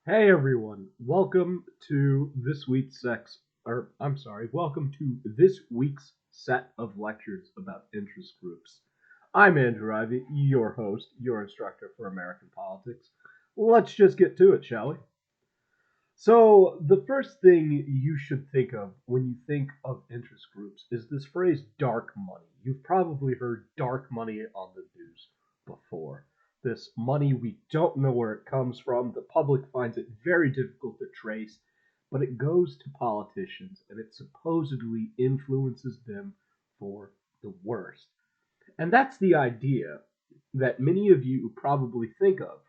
Hey everyone, welcome to this week's set of lectures about interest groups. I'm Andrew Ivy, your host, your instructor for American politics. Let's just get to it, shall we? So, the first thing you should think of when you think of interest groups is this phrase dark money. You've probably heard dark money on the news before. This money we don't know where it comes from, the public finds it very difficult to trace, but it goes to politicians and it supposedly influences them for the worst. And that's the idea that many of you probably think of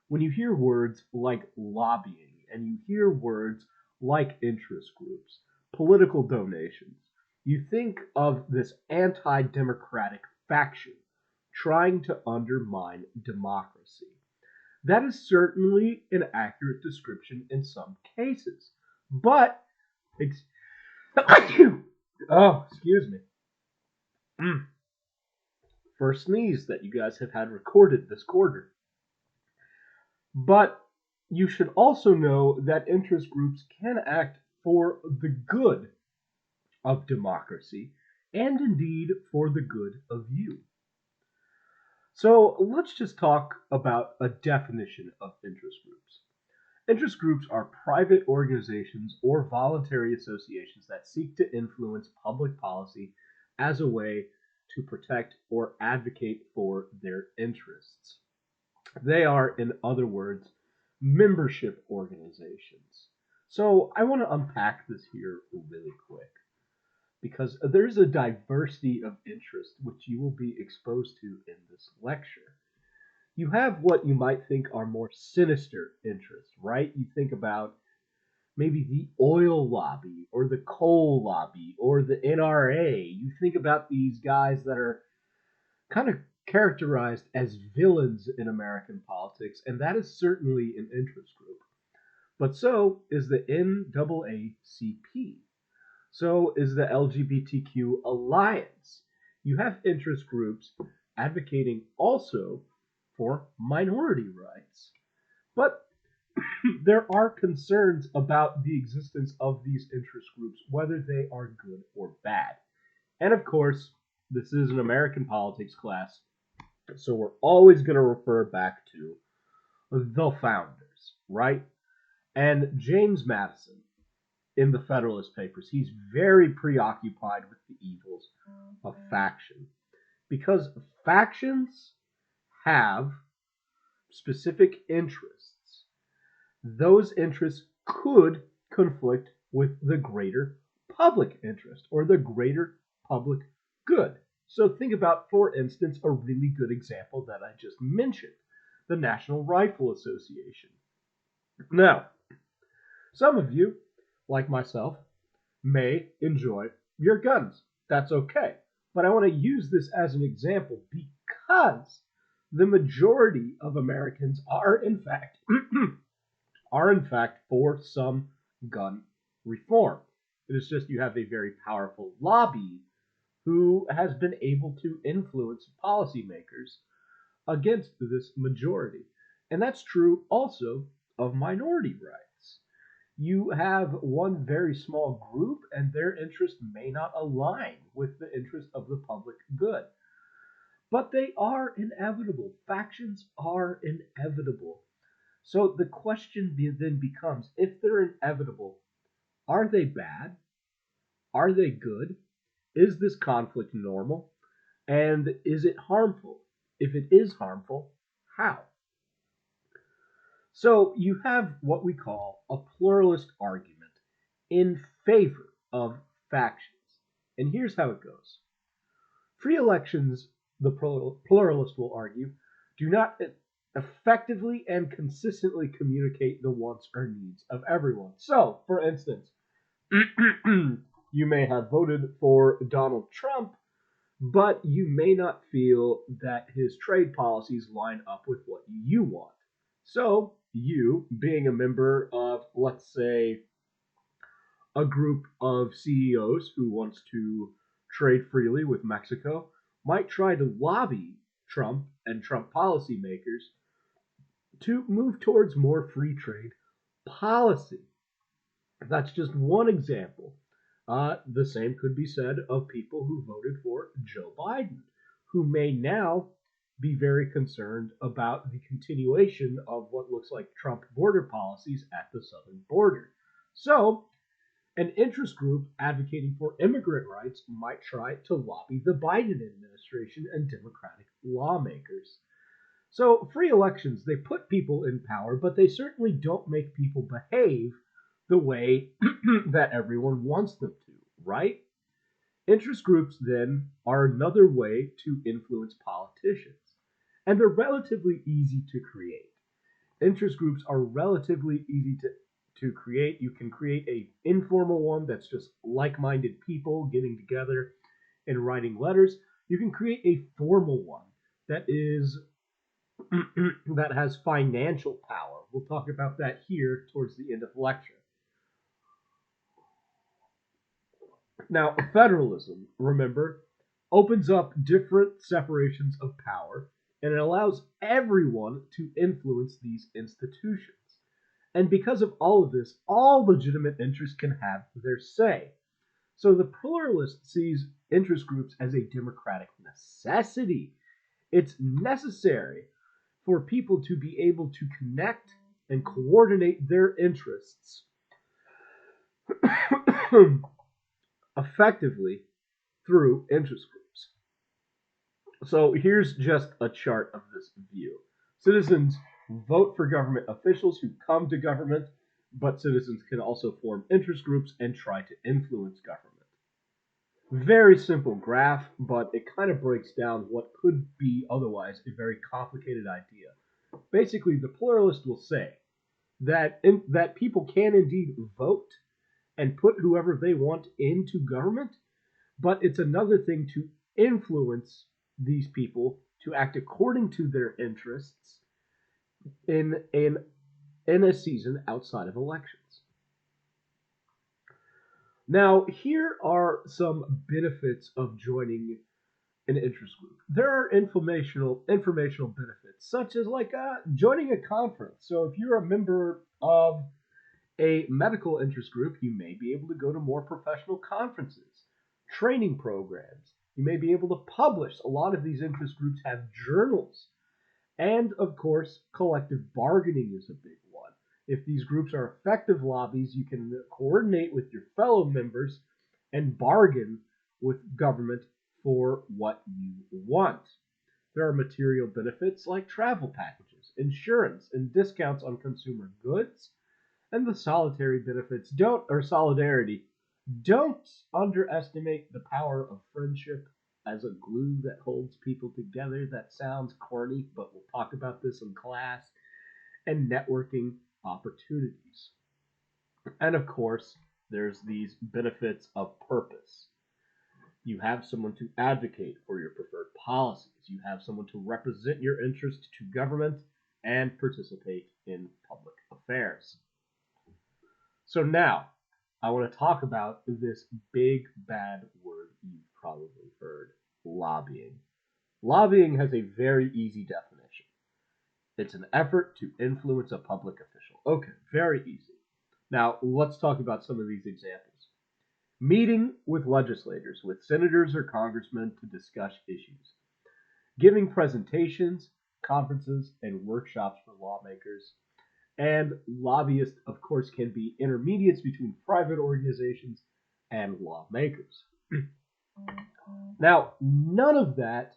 when you hear words like lobbying and you hear words like interest groups, political donations. You think of this anti democratic faction trying to undermine democracy. That is certainly an accurate description in some cases. But, excuse me. First sneeze that you guys have had recorded this quarter. But you should also know that interest groups can act for the good of democracy and indeed for the good of you. So let's just talk about a definition of interest groups. Interest groups are private organizations or voluntary associations that seek to influence public policy as a way to protect or advocate for their interests. They are, in other words, membership organizations. So I want to unpack this here really quick because there's a diversity of interest which you will be exposed to in this lecture. You have what you might think are more sinister interests, right? You think about maybe the oil lobby or the coal lobby or the NRA. You think about these guys that are kind of characterized as villains in American politics, and that is certainly an interest group. But so is the NAACP. So is the LGBTQ Alliance. You have interest groups advocating also for minority rights. But there are concerns about the existence of these interest groups, whether they are good or bad. And of course, this is an American politics class, so we're always going to refer back to the founders, right? And James Madison in the Federalist Papers, he's very preoccupied with the evils of faction because factions have specific interests. Those interests could conflict with the greater public interest or the greater public good. So think about, for instance, a really good example that I just mentioned, the National Rifle Association. Now, some of you, like myself, may enjoy your guns. That's okay. But I want to use this as an example because the majority of Americans are in fact for some gun reform. It is just you have a very powerful lobby who has been able to influence policymakers against this majority. And that's true also of minority rights. You have one very small group, and their interest may not align with the interest of the public good. But they are inevitable. Factions are inevitable. So the question then becomes, if they're inevitable, are they bad? Are they good? Is this conflict normal? And is it harmful? If it is harmful, how? So you have what we call a pluralist argument in favor of factions. And here's how it goes. Free elections, the pluralist will argue, do not effectively and consistently communicate the wants or needs of everyone. So, for instance, you may have voted for Donald Trump, but you may not feel that his trade policies line up with what you want. So, you, being a member of, let's say, a group of CEOs who wants to trade freely with Mexico, might try to lobby Trump and Trump policymakers to move towards more free trade policy. That's just one example. The same could be said of people who voted for Joe Biden, who may now be very concerned about the continuation of what looks like Trump border policies at the southern border. So, an interest group advocating for immigrant rights might try to lobby the Biden administration and Democratic lawmakers. So, free elections, they put people in power, but they certainly don't make people behave the way that everyone wants them to, right? Interest groups, then, are another way to influence politicians, and they're relatively easy to create. Interest groups are relatively easy to create. You can create a informal one that's just like-minded people getting together and writing letters. You can create a formal one that is that has financial power. We'll talk about that here towards the end of the lecture. Now, federalism, remember, opens up different separations of power and it allows everyone to influence these institutions. And because of all of this, all legitimate interests can have their say. So the pluralist sees interest groups as a democratic necessity. It's necessary for people to be able to connect and coordinate their interests effectively through interest groups. So here's just a chart of this view. Citizens vote for government officials who come to government, but citizens can also form interest groups and try to influence government. Very simple graph, but it kind of breaks down what could be otherwise a very complicated idea. Basically, the pluralist will say that people can indeed vote and put whoever they want into government, but it's another thing to influence these people to act according to their interests in a season outside of elections. Now, here are some benefits of joining an interest group. There are informational benefits, such as like joining a conference. So if you're a member of a medical interest group, you may be able to go to more professional conferences, training programs. You may be able to publish. A lot of these interest groups have journals. And of course, collective bargaining is a big one. If these groups are effective lobbies, you can coordinate with your fellow members and bargain with government for what you want. There are material benefits like travel packages, insurance, and discounts on consumer goods. And the solitary benefits solidarity. Don't underestimate the power of friendship as a glue that holds people together. That sounds corny, but we'll talk about this in class. And networking opportunities. And of course, there's these benefits of purpose. You have someone to advocate for your preferred policies. You have someone to represent your interest to government and participate in public affairs. So now, I want to talk about this big bad word you've probably heard, lobbying. Lobbying has a very easy definition. It's an effort to influence a public official. Okay, very easy. Now, let's talk about some of these examples. Meeting with legislators, with senators or congressmen to discuss issues. Giving presentations, conferences, and workshops for lawmakers. And lobbyists, of course, can be intermediates between private organizations and lawmakers. Now, none of that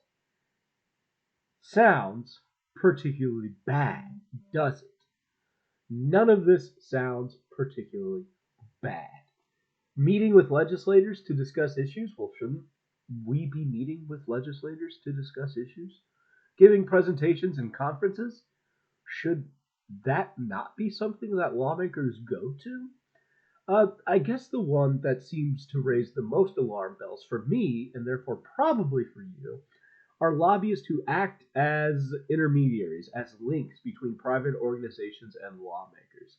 sounds particularly bad, does it? None of this sounds particularly bad. Meeting with legislators to discuss issues? Well, shouldn't we be meeting with legislators to discuss issues? Giving presentations and conferences? Should that not be something that lawmakers go to? I guess the one that seems to raise the most alarm bells for me, and therefore probably for you, are lobbyists who act as intermediaries, as links between private organizations and lawmakers.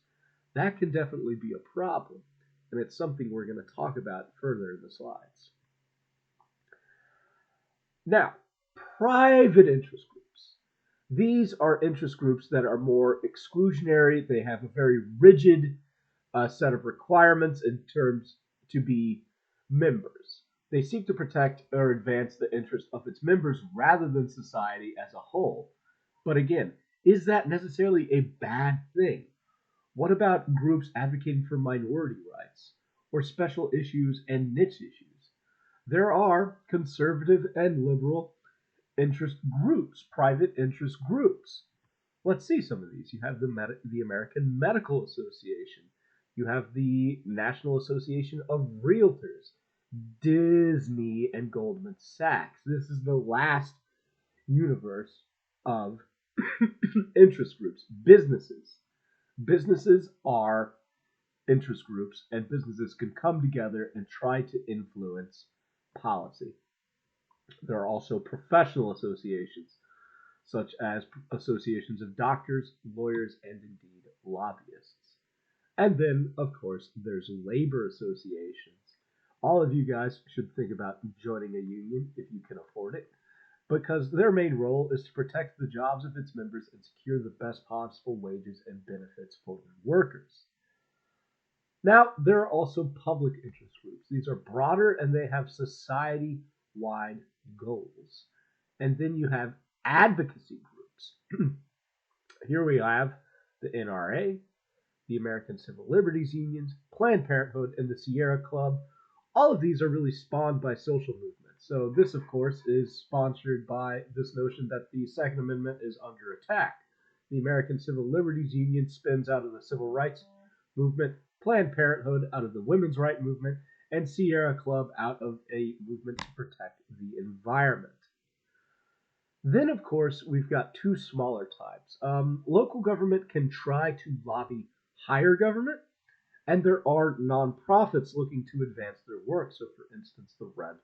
That can definitely be a problem, and it's something we're going to talk about further in the slides. Now, private interest groups. These are interest groups that are more exclusionary. They have a very rigid set of requirements in terms to be members. They seek to protect or advance the interests of its members rather than society as a whole. But again, is that necessarily a bad thing? What about groups advocating for minority rights or special issues and niche issues? There are conservative and liberal interest groups, private interest groups. Let's see some of these. You have the American Medical Association. You have the National Association of Realtors, Disney, and Goldman Sachs. This is the last universe of interest groups. Businesses are interest groups, and businesses can come together and try to influence policy. There are also professional associations, such as associations of doctors, lawyers, and indeed lobbyists. And then, of course, there's labor associations. All of you guys should think about joining a union if you can afford it, because their main role is to protect the jobs of its members and secure the best possible wages and benefits for their workers. Now, there are also public interest groups. These are broader and they have society wide goals. And then you have advocacy groups. Here we have the NRA, the American Civil Liberties Unions, Planned Parenthood, and the Sierra Club. All of these are really spawned by social movements. So, this, of course, is sponsored by this notion that the Second Amendment is under attack. The American Civil Liberties Union spins out of the civil rights movement, Planned Parenthood out of the women's rights movement, and Sierra Club out of a movement to protect the environment. Then, of course, we've got two smaller types. Local government can try to lobby higher government, and there are nonprofits looking to advance their work. So, for instance, the Red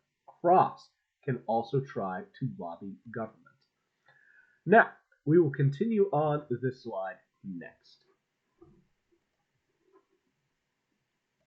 Cross can also try to lobby government. Now, we will continue on this slide next.